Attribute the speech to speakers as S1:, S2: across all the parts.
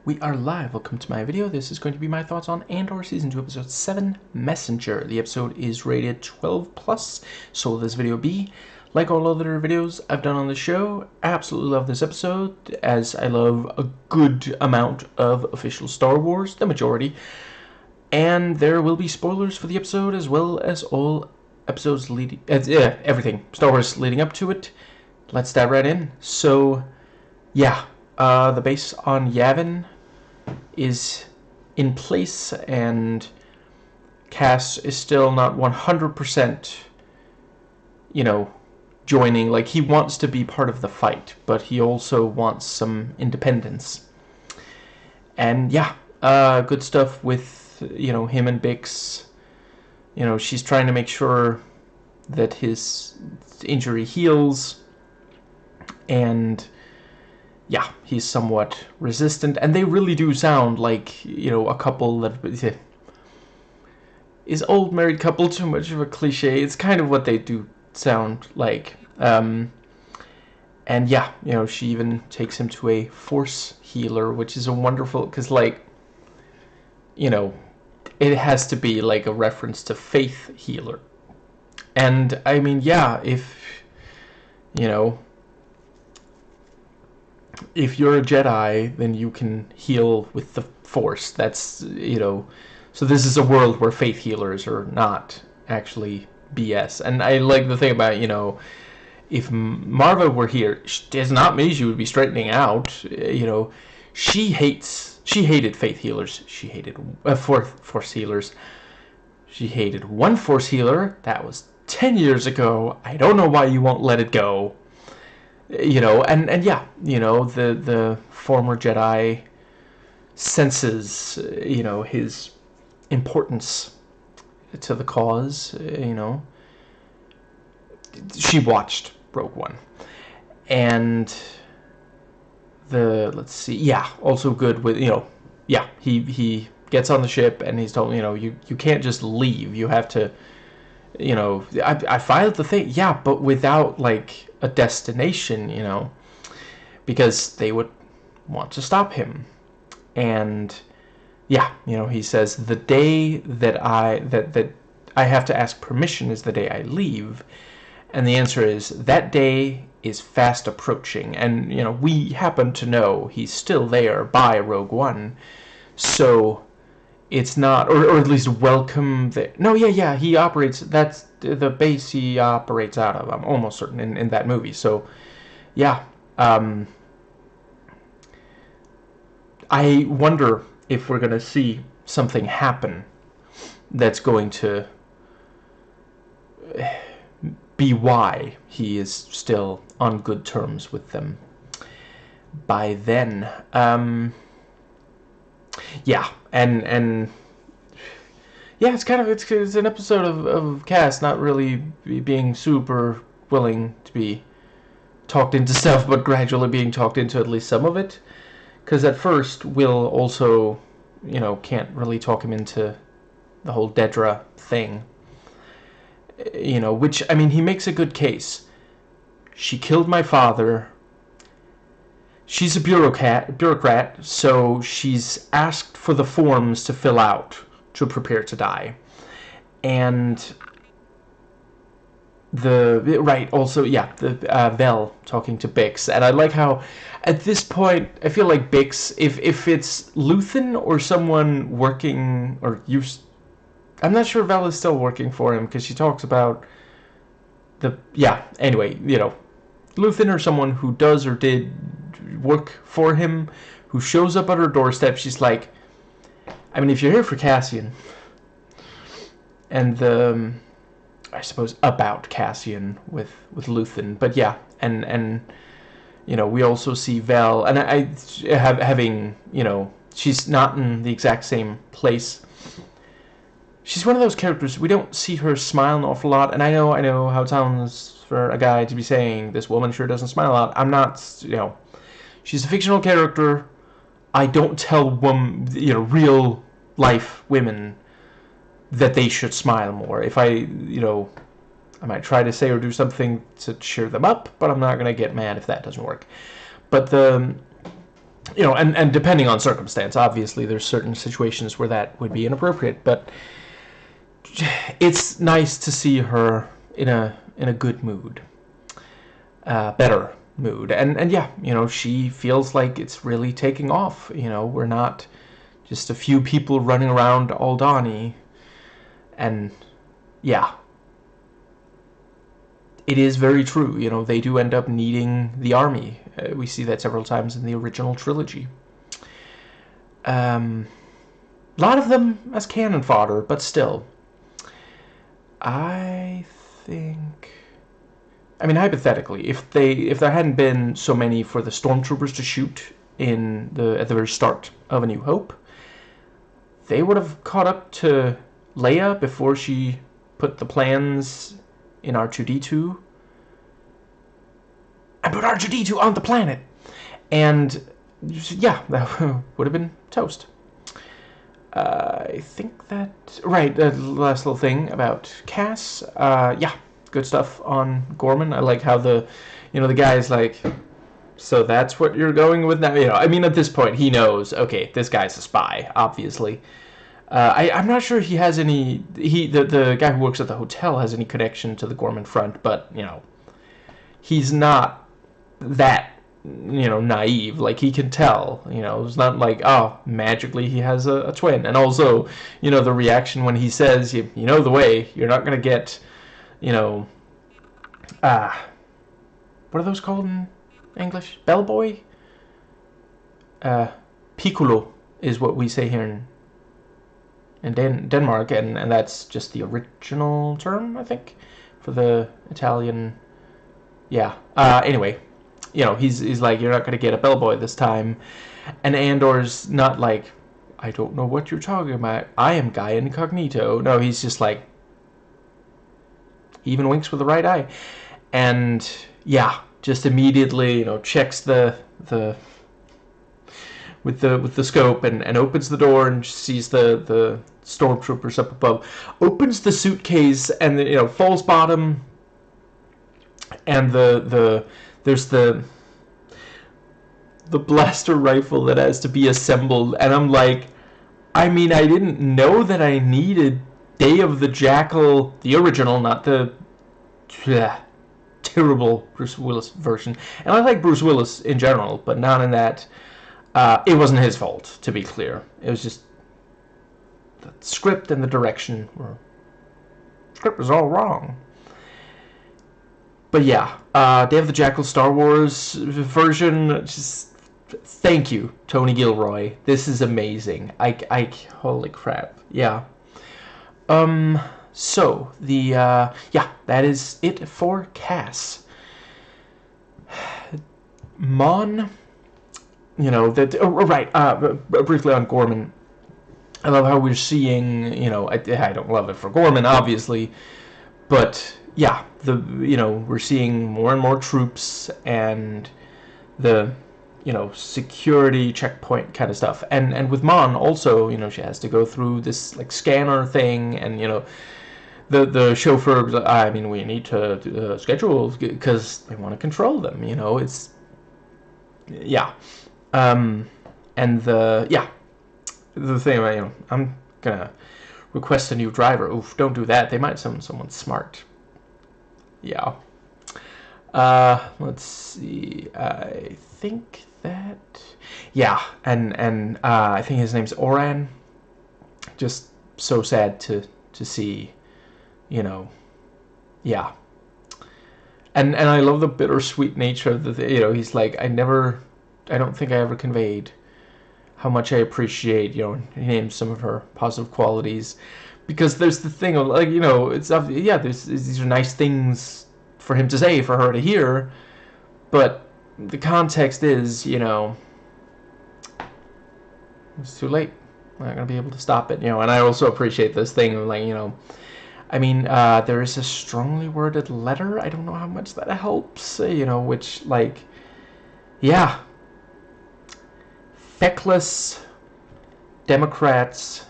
S1: We are live. Welcome to my video. This is going to be my thoughts on Andor Season 2, Episode 7, Messenger. The episode is rated 12+, so will this video be. Like all other videos I've done on the show, I absolutely love this episode, as I love a good amount of official Star Wars, the majority. And there will be spoilers for the episode, as well as all episodes leading... everything. Star Wars leading up to it. Let's dive right in. So, yeah. The base on Yavin is in place, and Cass is still not 100%, joining. Like, he wants to be part of the fight, but he also wants some independence. And yeah, good stuff with, him and Bix. She's trying to make sure that his injury heals, and yeah, he's somewhat resistant, and they really do sound like, a couple that... Is old married couple too much of a cliche? It's kind of what they do sound like. And yeah, she even takes him to a force healer, which is a wonderful... Because, like, it has to be, like, a reference to faith healer. And, I mean, yeah, if you're a Jedi, then you can heal with the Force. That's, so this is a world where faith healers are not actually BS. And I like the thing about, if Marva were here, it does not mean she would be straightening out. She hated faith healers. She hated Force healers. She hated one Force healer. That was 10 years ago. I don't know why you won't let it go. And yeah, the former Jedi senses, his importance to the cause, She watched Rogue One. And let's see, yeah, also good with, yeah, he gets on the ship and he's told, you can't just leave, you have to, I filed the thing, yeah, but without, like, a destination, because they would want to stop him. And yeah, he says the day that I have to ask permission is the day I leave. And the answer is that day is fast approaching. And we happen to know he's still there by Rogue One, so it's not, or at least welcome there. No, yeah, he operates, that's the base he operates out of, I'm almost certain, in that movie. So, yeah, I wonder if we're going to see something happen that's going to be why he is still on good terms with them by then. Yeah, and yeah, it's kind of it's an episode of Cass not really being super willing to be talked into stuff, but gradually being talked into at least some of it. Because at first, Will also, can't really talk him into the whole Dedra thing. Which, I mean, he makes a good case. She killed my father. She's a bureaucrat, so she's asked for the forms to fill out to prepare to die. And also, yeah, the Vel talking to Bix. And I like how, at this point, I feel like Bix, if it's Luthen or someone working, or used, I'm not sure Vel is still working for him, because she talks about anyway, Luthen or someone who does or did work for him, who shows up at her doorstep, she's like, I mean, if you're here for Cassian, and I suppose about Cassian with Luthen, but yeah, and we also see Vel, and having, she's not in the exact same place. She's one of those characters, we don't see her smile an awful lot, and I know how it sounds for a guy to be saying, this woman sure doesn't smile a lot. I'm not, she's a fictional character. I don't tell real life women that they should smile more. If I might try to say or do something to cheer them up, but I'm not going to get mad if that doesn't work. But you know, and depending on circumstance, obviously there's certain situations where that would be inappropriate, but it's nice to see her in a good mood, better mood, and yeah, you know, she feels like it's really taking off. You know, we're not just a few people running around Aldani, and yeah, it is very true. You know, they do end up needing the army. We see that several times in the original trilogy. A lot of them as cannon fodder, but still, I think. I mean, hypothetically, if there hadn't been so many for the stormtroopers to shoot at the very start of A New Hope, they would have caught up to Leia before she put the plans in R2-D2 and put R2-D2 on the planet. And yeah, that would have been toast. I think that... Right, last little thing about Cass. Yeah, good stuff on Gorman. I like how the guy's like, so that's what you're going with now? You know, I mean, at this point, he knows, okay, this guy's a spy, obviously. I'm not sure he has any... The guy who works at the hotel has any connection to the Gorman front, but, you know, he's not that, you know, naive. Like, he can tell, you know. It's not like, oh, magically he has a twin. And also, you know, the reaction when he says, you know the way, you're not going to get, you know, what are those called in English? Bellboy? Piccolo is what we say here in Denmark, and that's just the original term, I think, for the Italian. Yeah. Anyway, you know, he's like, you're not going to get a bellboy this time. And Andor's not like, I don't know what you're talking about. I am Guy Incognito. No, he's just like, he even winks with the right eye. And yeah, just immediately, you know, checks with the scope and opens the door and sees the stormtroopers up above. Opens the suitcase and, you know, falls bottom, and there's the blaster rifle that has to be assembled, and I'm like, I mean, I didn't know that I needed Day of the Jackal, the original, not the terrible Bruce Willis version. And I like Bruce Willis in general, but not in that. It wasn't his fault, to be clear. It was just the script and the direction were... script was all wrong. But yeah, Day of the Jackal Star Wars version, just thank you, Tony Gilroy. This is amazing. I holy crap. Yeah. So yeah, that is it for Cass. Mon, you know, that, right, briefly on Gorman. I love how we're seeing, you know, I don't love it for Gorman, obviously, but yeah, you know, we're seeing more and more troops and the, you know, security checkpoint kind of stuff. And with Mon also, you know, she has to go through this like scanner thing, and, you know, the chauffeur, I mean, we need to schedule because they want to control them, you know. It's, yeah. And the thing about, you know, I'm gonna request a new driver. Oof, don't do that. They might summon someone smart. Yeah. Let's see. I think that, yeah, and I think his name's Oran. Just so sad to see, you know. Yeah. And I love the bittersweet nature of the, you know, he's like, I don't think I ever conveyed how much I appreciate, you know, he names some of her positive qualities, because there's the thing of, like, you know, it's, yeah, these are nice things for him to say, for her to hear, but the context is, you know, it's too late. I'm not going to be able to stop it, you know. And I also appreciate this thing of, like, you know, I mean, there is a strongly worded letter. I don't know how much that helps, you know, which, like, yeah, feckless Democrats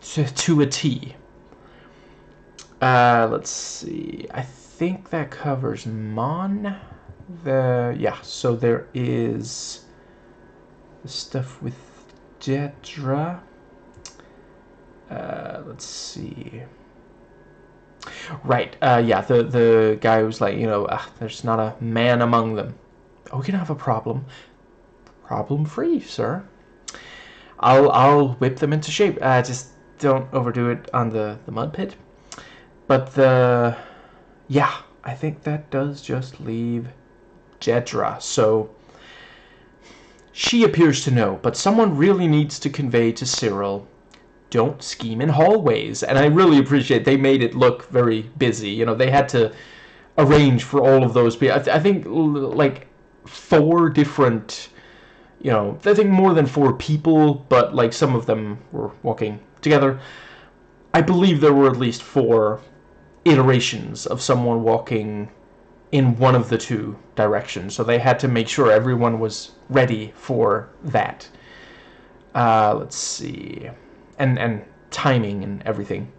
S1: to a T. Let's see. I think that covers Mon. So there is the stuff with Dedra. Let's see. Right. Yeah. The guy who's like, there's not a man among them. Oh, we can have a problem. Problem free, sir. I'll whip them into shape. Just don't overdo it on the mud pit. But yeah, I think that does just leave Jedra. So she appears to know, but someone really needs to convey to Cyril, don't scheme in hallways. And I really appreciate they made it look very busy. They had to arrange for all of those people. I think like 4 different, I think more than 4 people, but like some of them were walking together. I believe there were at least 4 iterations of someone walking in one of the 2 directions. So they had to make sure everyone was ready for that. Let's see. And timing and everything.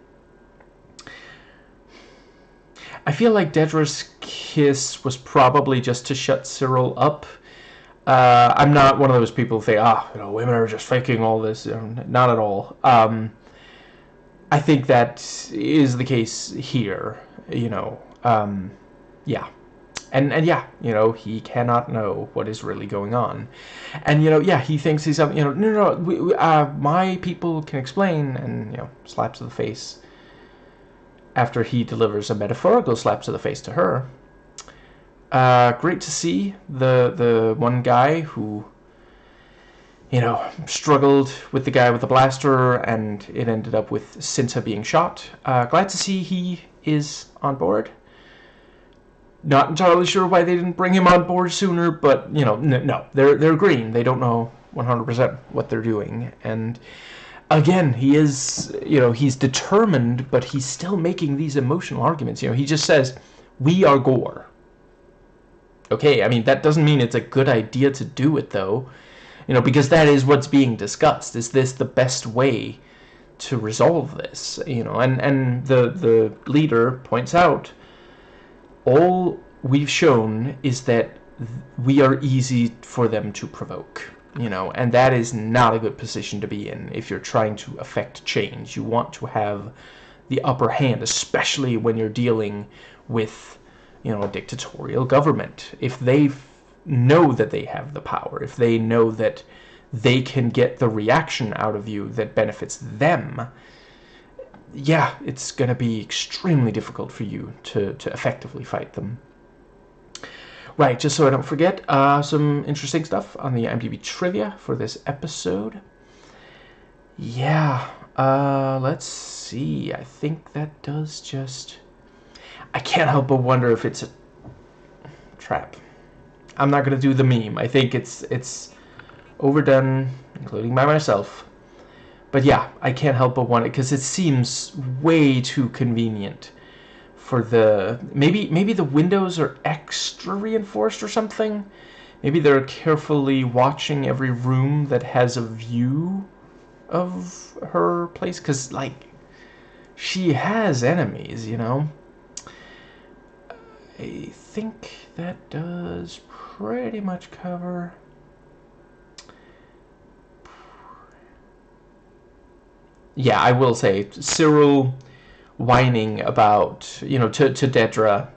S1: I feel like Dedra's kiss was probably just to shut Cyril up. I'm not one of those people who think, women are just faking all this. Not at all. I think that is the case here. Yeah. And yeah, he cannot know what is really going on. And, he thinks he's, no, my people can explain, and, slaps to the face after he delivers a metaphorical slap to the face to her. Great to see the one guy who, struggled with the guy with the blaster, and it ended up with Cinta being shot. Glad to see he is on board. Not entirely sure why they didn't bring him on board sooner, but, no, they're green. They don't know 100% what they're doing. And again, he is, he's determined, but he's still making these emotional arguments. He just says, we are Gore. Okay, I mean, that doesn't mean it's a good idea to do it, though. Because that is what's being discussed. Is this the best way to resolve this? And the leader points out, all we've shown is that we are easy for them to provoke, and that is not a good position to be in if you're trying to affect change. You want to have the upper hand, especially when you're dealing with, a dictatorial government. If they know that they have the power, if they know that they can get the reaction out of you that benefits them, yeah, it's going to be extremely difficult for you to effectively fight them. Right, just so I don't forget, some interesting stuff on the IMDb trivia for this episode. Yeah, let's see. I think that does just... I can't help but wonder if it's a trap. I'm not going to do the meme. I think it's overdone, including by myself. But yeah, I can't help but wonder, because it seems way too convenient for the... Maybe the windows are extra reinforced or something? Maybe they're carefully watching every room that has a view of her place? Because, like, she has enemies, I think that does pretty much cover... Yeah, I will say, Cyril whining about, to Dedra,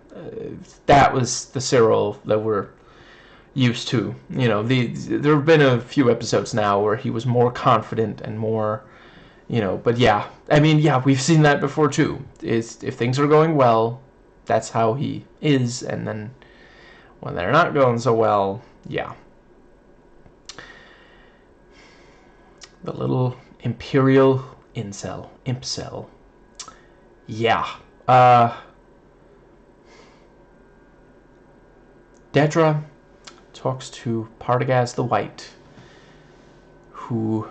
S1: that was the Cyril that we're used to. There have been a few episodes now where he was more confident and more, but yeah. I mean, yeah, we've seen that before too. If things are going well, that's how he is, and then when they're not going so well, yeah. The little Imperial... Impcel. Yeah. Dedra talks to Partagaz the White, who,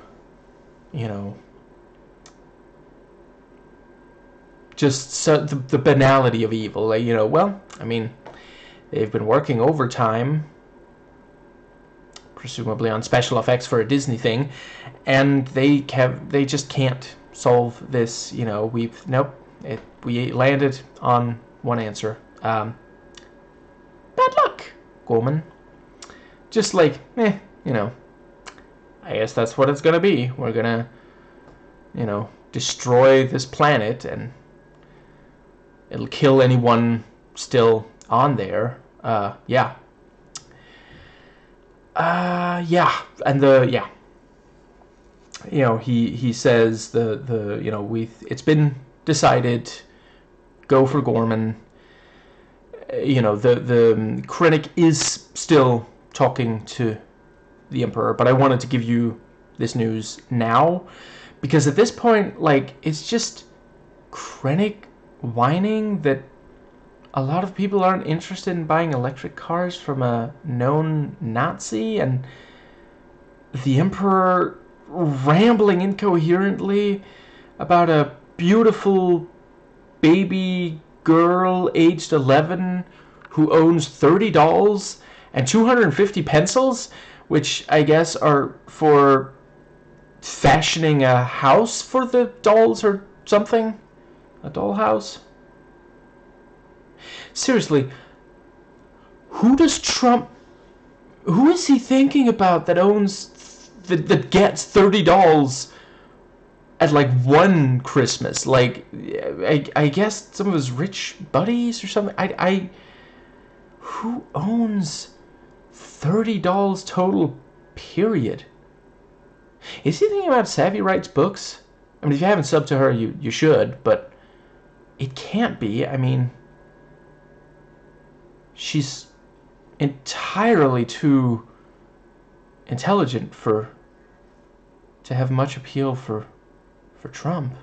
S1: just the banality of evil. Like, well, I mean, they've been working overtime, presumably on special effects for a Disney thing, and they just can't solve this. We landed on one answer. Bad luck, Gorman. Just like, you know, I guess that's what it's gonna be. We're gonna, you know, destroy this planet, and it'll kill anyone still on there. Yeah. Yeah. And you know, he says you know, it's been decided, go for Gorman. You know, the Krennic is still talking to the Emperor, but I wanted to give you this news now, because at this point, like, it's just Krennic whining that a lot of people aren't interested in buying electric cars from a known Nazi, and the Emperor rambling incoherently about a beautiful baby girl aged 11 who owns 30 dolls and 250 pencils, which I guess are for fashioning a house for the dolls or something. A dollhouse. Seriously, who is he thinking about that owns, that gets 30 dolls at like one Christmas? Like, I guess some of his rich buddies or something. Who owns 30 dolls total, period? Is he thinking about Savvy Writes books? I mean, if you haven't subbed to her, you should, but it can't be. I mean, she's entirely too intelligent to have much appeal for Trump.